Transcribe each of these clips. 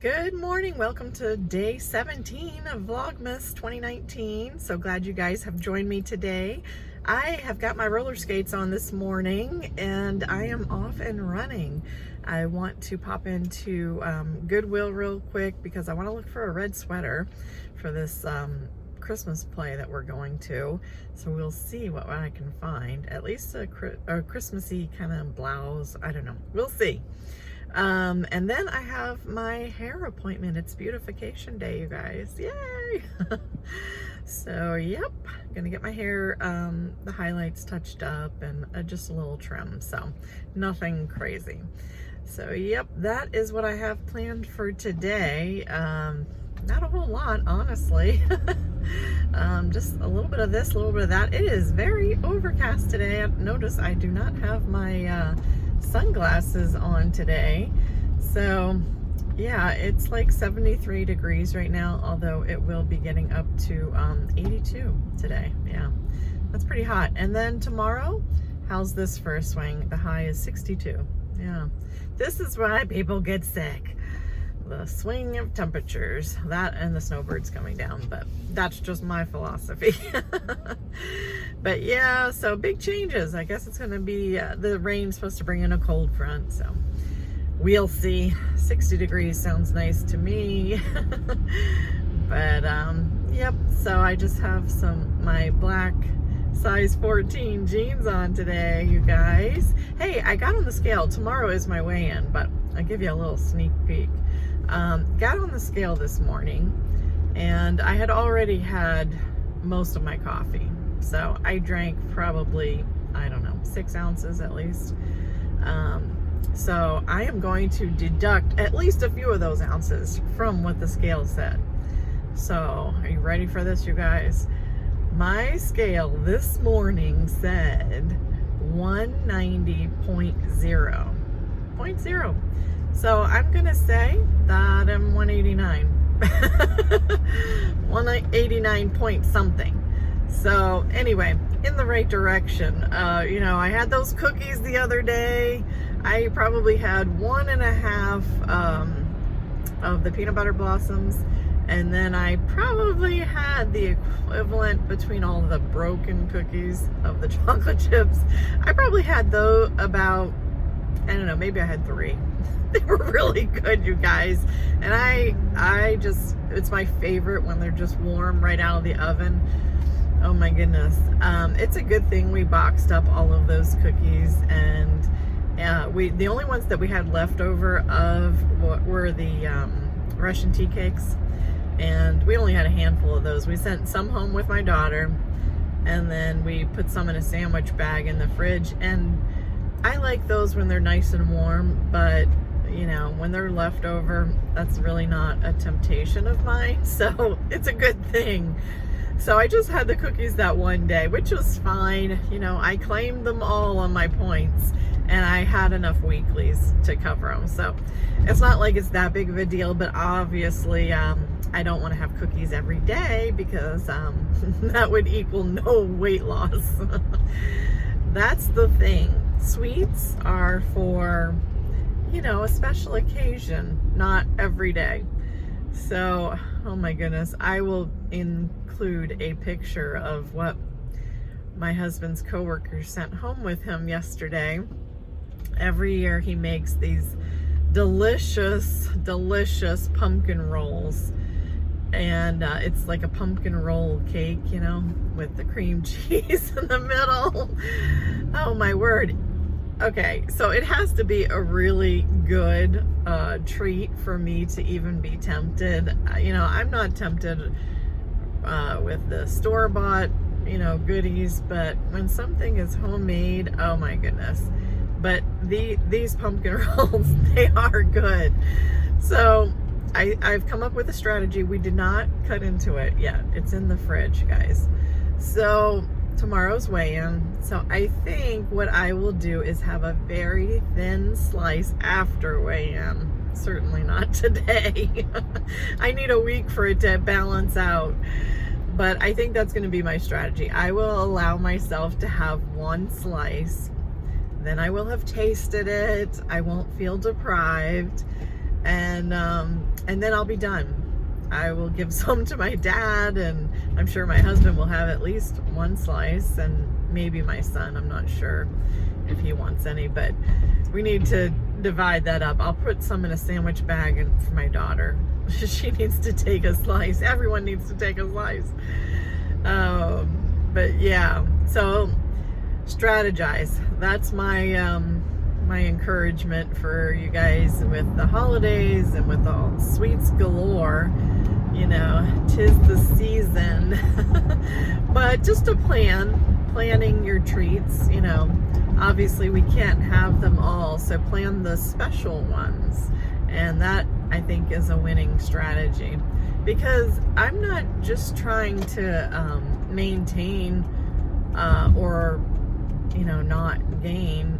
Good morning. Welcome to day 17 of Vlogmas 2019. So glad you guys have joined me today. I have got my roller skates on this morning and I am off and running. I want to pop into Goodwill real quick because I want to look for a red sweater for this Christmas play that we're going to. So we'll see what I can find. At least a Christmassy kind of blouse. I don't know. We'll see. And then I have my hair appointment. It's beautification day, you guys. Yay! So, yep, gonna get my hair, the highlights touched up and just a little trim. So, nothing crazy. So, yep, that is what I have planned for today. Not a whole lot, honestly. Just a little bit of this, a little bit of that. It is very overcast today. Notice I do not have my, sunglasses on today. So yeah, it's like 73 degrees right now, although it will be getting up to 82 today. Yeah, that's pretty hot. And then tomorrow, how's this for a swing? The high is 62. Yeah, this is why people get sick. The swing of temperatures, that and the snowbirds coming down, but that's just my philosophy. But yeah, so big changes. I guess it's going to be, the rain's supposed to bring in a cold front, so we'll see. 60 degrees sounds nice to me. But yep, so I just have my black size 14 jeans on today, you guys. Hey, I got on the scale. Tomorrow is my weigh-in, but I'll give you a little sneak peek. Got on the scale this morning and I had already had most of my coffee. So I drank probably, I don't know, 6 ounces at least. So I am going to deduct at least a few of those ounces from what the scale said. So are you ready for this, you guys? My scale this morning said 190.0. So I'm gonna say that I'm 189. 189 point something. So anyway, in the right direction. You know, I had those cookies the other day. I probably had 1.5 of the peanut butter blossoms, and then I probably had the equivalent between all the broken cookies of the chocolate chips. I probably had though about, I don't know, maybe I had 3. They were really good, you guys. And I just, it's my favorite when they're just warm right out of the oven. Oh my goodness. It's a good thing we boxed up all of those cookies, and the only ones that we had left over of were the Russian tea cakes, and we only had a handful of those. We sent some home with my daughter, and then we put some in a sandwich bag in the fridge, and I like those when they're nice and warm, but you know, when they're left over, that's really not a temptation of mine, so it's a good thing. So I just had the cookies that one day, which was fine. You know, I claimed them all on my points, and I had enough weeklies to cover them. So it's not like it's that big of a deal, but obviously I don't want to have cookies every day because that would equal no weight loss. That's the thing. Sweets are for, you know, a special occasion, not every day. So, oh my goodness, I will include a picture of what my husband's coworker sent home with him yesterday. Every year he makes these delicious, delicious pumpkin rolls. And it's like a pumpkin roll cake, you know, with the cream cheese in the middle. Oh my word. Okay, so it has to be a really good treat for me to even be tempted. You know, I'm not tempted with the store-bought, you know, goodies, but when something is homemade, oh my goodness. But these pumpkin rolls, they are good. So I've come up with a strategy. We did not cut into it yet. It's in the fridge, guys. So tomorrow's weigh-in. So I think what I will do is have a very thin slice after weigh-in. Certainly not today. I need a week for it to balance out. But I think that's going to be my strategy. I will allow myself to have one slice. Then I will have tasted it. I won't feel deprived. and then I'll be done. I will give some to my dad, and I'm sure my husband will have at least one slice, and maybe my son. I'm not sure if he wants any, but we need to divide that up. I'll put some in a sandwich bag and for my daughter. She needs to take a slice. Everyone needs to take a slice. But yeah, so strategize. That's my my encouragement for you guys with the holidays and with all sweets galore. You know, 'tis the season. But just a planning your treats, you know. Obviously we can't have them all, so plan the special ones. And that, I think, is a winning strategy, because I'm not just trying to maintain or, you know, not gain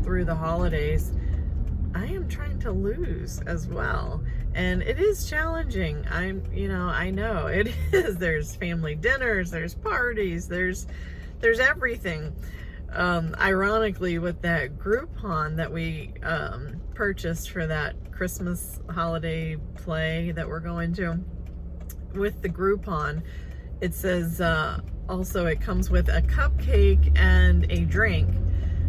through the holidays. I am trying to lose as well, and it is challenging. You know, I know it is. There's family dinners, there's parties, there's everything. Ironically, with that Groupon that we purchased for that Christmas holiday play that we're going to, with the Groupon, it says also it comes with a cupcake and a drink,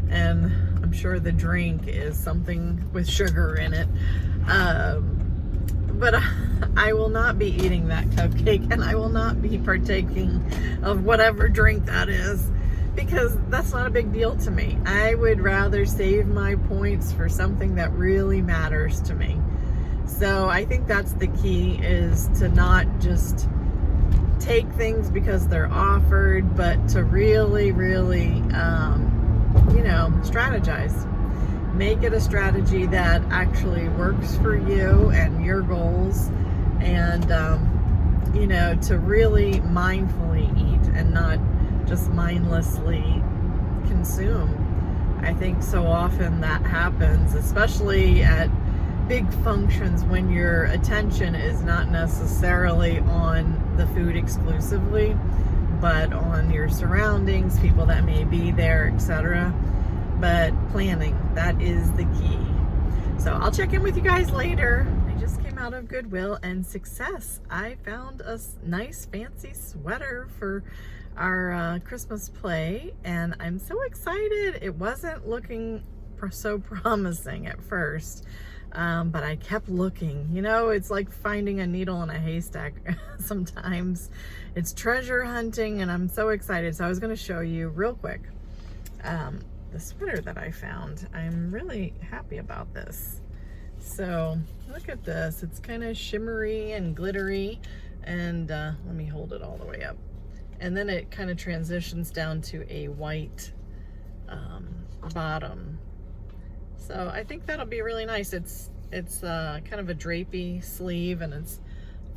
and I'm sure the drink is something with sugar in it, but I will not be eating that cupcake, and I will not be partaking of whatever drink that is, because that's not a big deal to me. I would rather save my points for something that really matters to me. So I think that's the key, is to not just take things because they're offered, but to really, you know, strategize. Make it a strategy that actually works for you and your goals, and you know, to really mindfully eat and not just mindlessly consume. I think so often that happens, especially at big functions, when your attention is not necessarily on the food exclusively, but on your surroundings, people that may be there, etc. But planning, that is the key. So I'll check in with you guys later. I just came out of Goodwill, and success. I found a nice fancy sweater for our Christmas play, and I'm so excited. It wasn't looking so promising at first, but I kept looking. You know, it's like finding a needle in a haystack. Sometimes it's treasure hunting, and I'm so excited. So I was going to show you real quick the sweater that I found. I'm really happy about this. So look at this. It's kind of shimmery and glittery, and let me hold it all the way up. And then it kind of transitions down to a white bottom. So I think that'll be really nice. It's kind of a drapey sleeve, and it's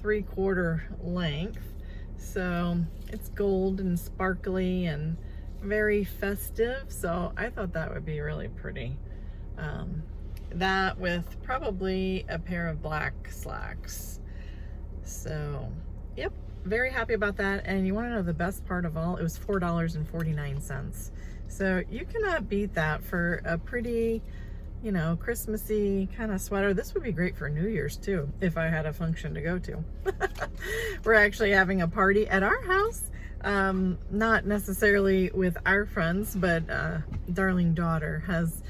3/4 length. So it's gold and sparkly and very festive. So I thought that would be really pretty. That with probably a pair of black slacks. So, yep. Very happy about that. And you want to know the best part of all? It was $4.49. So you cannot beat that for a pretty, you know, Christmassy kind of sweater. This would be great for New Year's too, if I had a function to go to. We're actually having a party at our house. Not necessarily with our friends, but darling daughter has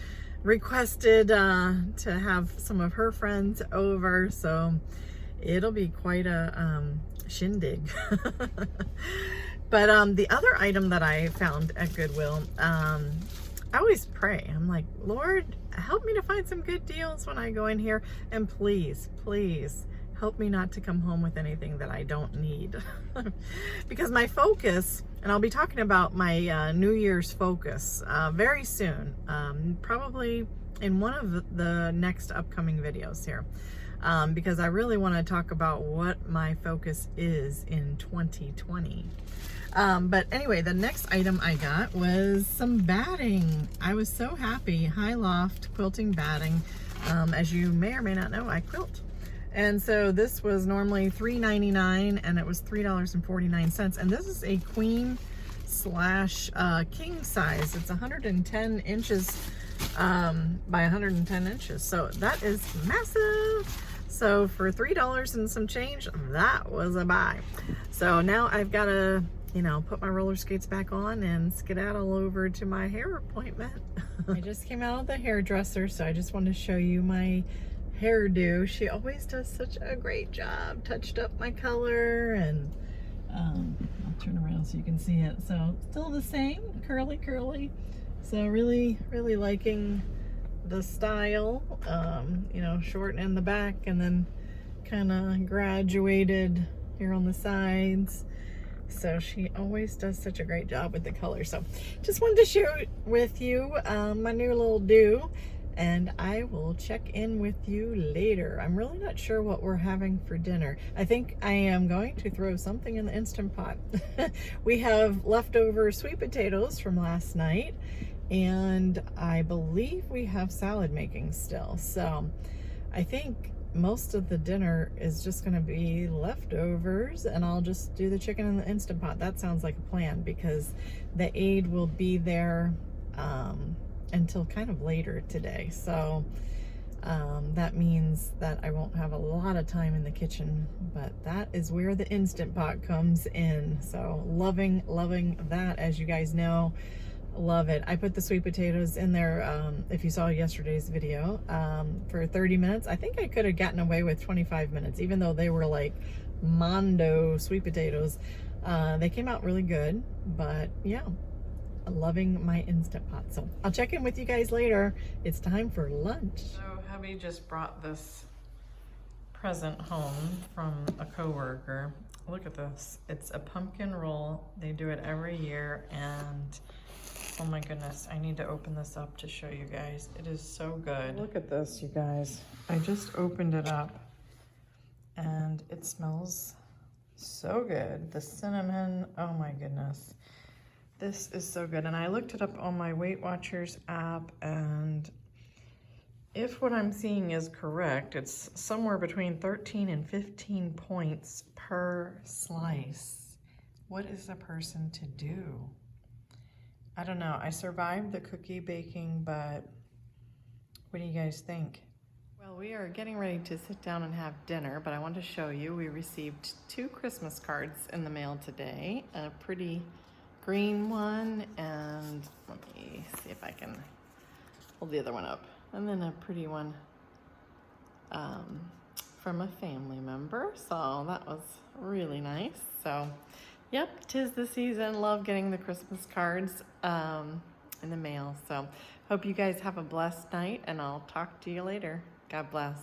requested to have some of her friends over. So it'll be quite a shindig. But the other item that I found at Goodwill, I always pray. I'm like, Lord, help me to find some good deals when I go in here, and please help me not to come home with anything that I don't need. Because my focus, and I'll be talking about my New Year's focus very soon, probably in one of the next upcoming videos here. Because I really want to talk about what my focus is in 2020. But anyway, the next item I got was some batting. I was so happy. High loft quilting batting. As you may or may not know, I quilt. And so this was normally $3.99, and it was $3.49. And this is a queen/king size. It's 110 inches by 110 inches. So that is massive. So for $3 and some change, that was a buy. So now I've got to, you know, put my roller skates back on and skedaddle over to my hair appointment. I just came out of the hairdresser, so I just wanted to show you my hairdo. She always does such a great job. Touched up my color, and I'll turn around so you can see it. So still the same, curly. So really liking the style. You know, short in the back and then kind of graduated here on the sides. So she always does such a great job with the color. So just wanted to share it with you, my new little do, and I will check in with you later. I'm really not sure what we're having for dinner. I think I am going to throw something in the Instant Pot. We have leftover sweet potatoes from last night, and I believe we have salad making still. So I think most of the dinner is just going to be leftovers, and I'll just do the chicken in the Instant Pot. That sounds like a plan, because the aide will be there until kind of later today. So that means that I won't have a lot of time in the kitchen, but that is where the Instant Pot comes in. So loving that, as you guys know. Love it. I put the sweet potatoes in there, if you saw yesterday's video, for 30 minutes. I think I could have gotten away with 25 minutes, even though they were like Mondo sweet potatoes. They came out really good, but yeah, loving my Instant Pot. So I'll check in with you guys later. It's time for lunch. So hubby just brought this present home from a coworker. Look at this. It's a pumpkin roll. They do it every year, and oh my goodness, I need to open this up to show you guys. It is so good. Look at this, you guys. I just opened it up and it smells so good. The cinnamon, oh my goodness. This is so good. And I looked it up on my Weight Watchers app, and if what I'm seeing is correct, it's somewhere between 13 and 15 points per slice. What is a person to do? I don't know. I survived the cookie baking, but what do you guys think? Well, we are getting ready to sit down and have dinner, but I want to show you, we received 2 Christmas cards in the mail today. A pretty green one, and let me see if I can hold the other one up. And then a pretty one from a family member. So that was really nice. So yep, 'tis the season. Love getting the Christmas cards in the mail. So hope you guys have a blessed night, and I'll talk to you later. God bless.